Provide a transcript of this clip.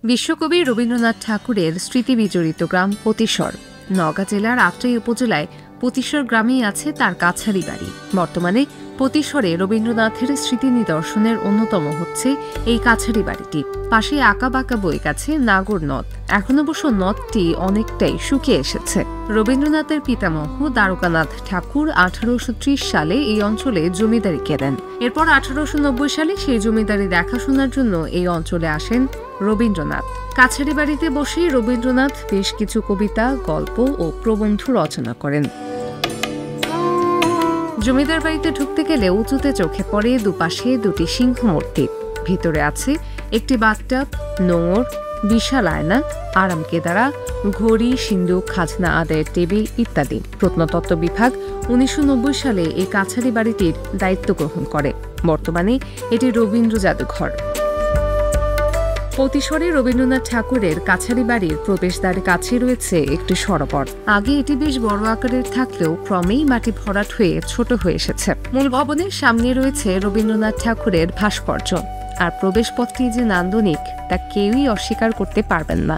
বিশ্বকবি রবীন্দ্রনাথ ঠাকুরের স্মৃতি বিজড়িত গ্রাম পতিশ্বর। নওগাঁ জেলার আত্রাই উপজেলায় পতিশ্বর গ্রামেই আছে তার কাছারি বাড়ি। বর্তমানে পতিশ্বরে রবীন্দ্রনাথের স্মৃতি নিদর্শনের অন্যতম হচ্ছে এই কাছারি বাড়িটি। পাশে আঁকা বাঁকা বয়ে গেছে নাগর নদ। এখন অবশ্য নদটি অনেকটাই শুকিয়ে এসেছে। রবীন্দ্রনাথের পিতামহ দ্বারকানাথ ঠাকুর 1830 সালে এই অঞ্চলে জমিদারি কেনেন। এরপর 1890 সালে সেই জমিদারি দেখাশোনার জন্য এই অঞ্চলে আসেন রবীন্দ্রনাথ। কাছারি বাড়িতে বসে রবীন্দ্রনাথ বেশ কিছু কবিতা, গল্প ও প্রবন্ধ রচনা করেন। জমিদার বাড়িতে ঢুকতে গেলে উঁচুতে চোখে পড়ে দুপাশে দুটি সিংহ মূর্তি। ভিতরে আছে একটি বাথটাব, নোঙর, বিশাল আয়না, আরাম কেদারা, ঘড়ি, সিন্দুক, খাজনা আদায়ের টেবিল ইত্যাদি। প্রত্নতত্ত্ব বিভাগ 1990 সালে এই কাছারি বাড়িটির দায়িত্ব গ্রহণ করে। বর্তমানে এটি রবীন্দ্র জাদুঘর। পতিশ্বরে রবীন্দ্রনাথ ঠাকুরের কাছারি বাড়ির প্রবেশদ্বারের কাছে রয়েছে একটি সরোবর। আগে এটি বেশ বড় আকারের থাকলেও ক্রমেই মাটি ভরাট হয়ে ছোট হয়ে এসেছে। মূল ভবনের সামনে রয়েছে রবীন্দ্রনাথ ঠাকুরের ভাস্কর্য। আর প্রবেশপথটি যে নান্দনিক তা কেউই অস্বীকার করতে পারবেন না।